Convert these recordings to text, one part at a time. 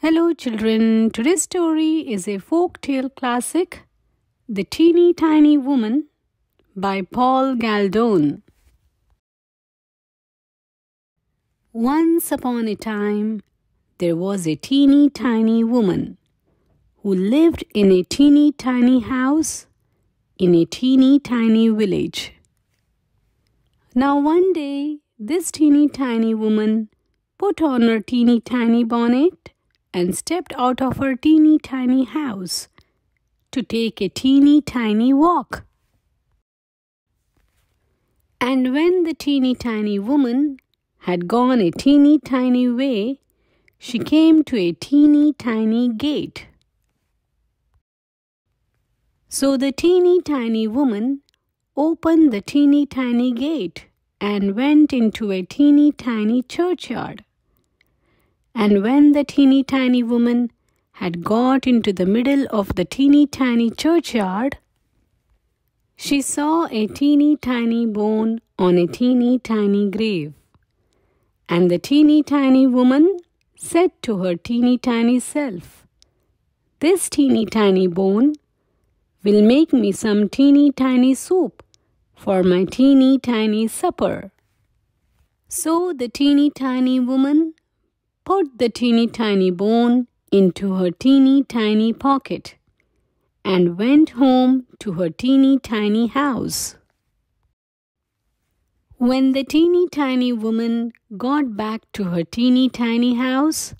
Hello children, today's story is a folk tale classic, The Teeny Tiny Woman by Paul Galdone. Once upon a time, there was a teeny tiny woman who lived in a teeny tiny house in a teeny tiny village. Now one day, this teeny tiny woman put on her teeny tiny bonnet and stepped out of her teeny tiny house to take a teeny tiny walk. And when the teeny tiny woman had gone a teeny tiny way, she came to a teeny tiny gate. So the teeny tiny woman opened the teeny tiny gate and went into a teeny tiny churchyard. And when the teeny tiny woman had got into the middle of the teeny tiny churchyard, she saw a teeny tiny bone on a teeny tiny grave. And the teeny tiny woman said to her teeny tiny self, "This teeny tiny bone will make me some teeny tiny soup for my teeny tiny supper." So the teeny tiny woman put the teeny tiny bone into her teeny tiny pocket and went home to her teeny tiny house. When the teeny tiny woman got back to her teeny tiny house,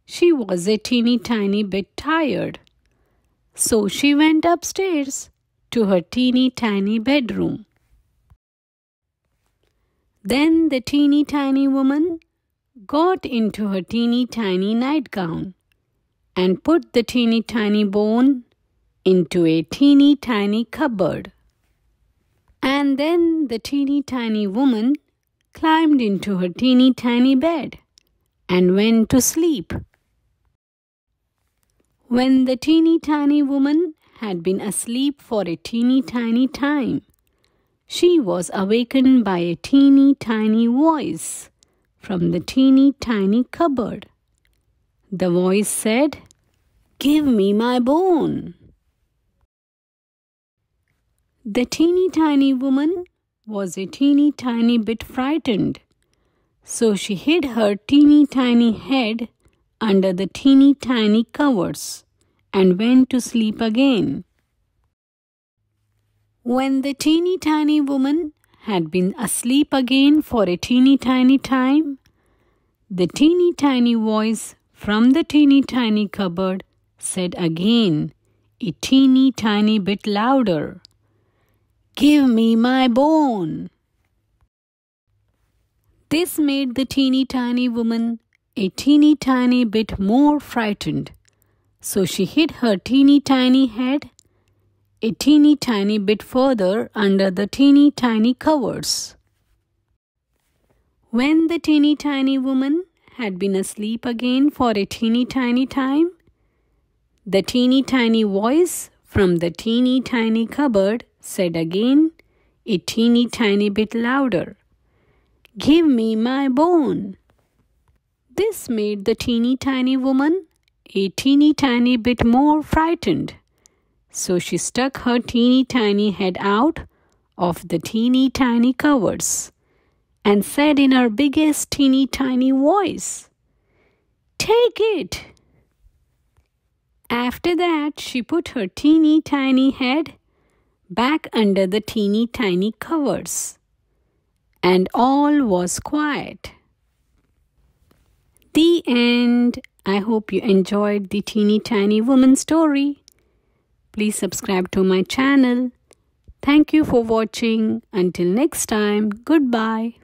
she was a teeny tiny bit tired. So she went upstairs to her teeny tiny bedroom. Then the teeny tiny woman got into her teeny tiny nightgown and put the teeny tiny bone into a teeny tiny cupboard. And then the teeny tiny woman climbed into her teeny tiny bed and went to sleep. When the teeny tiny woman had been asleep for a teeny tiny time, she was awakened by a teeny tiny voice from the teeny tiny cupboard. The voice said, "Give me my bone." The teeny tiny woman was a teeny tiny bit frightened, so she hid her teeny tiny head under the teeny tiny covers and went to sleep again. When the teeny tiny woman had been asleep again for a teeny tiny time, the teeny tiny voice from the teeny tiny cupboard said again, a teeny tiny bit louder, "Give me my bone." This made the teeny tiny woman a teeny tiny bit more frightened, so she hid her teeny tiny head a teeny tiny bit further under the teeny tiny covers. When the teeny tiny woman had been asleep again for a teeny tiny time, the teeny tiny voice from the teeny tiny cupboard said again, a teeny tiny bit louder, "Give me my bone." This made the teeny tiny woman a teeny tiny bit more frightened, so she stuck her teeny tiny head out of the teeny tiny covers and said in her biggest teeny tiny voice, "Take it." After that, she put her teeny tiny head back under the teeny tiny covers, and all was quiet. The end. I hope you enjoyed the teeny tiny woman story. Please subscribe to my channel. Thank you for watching. Until next time, goodbye.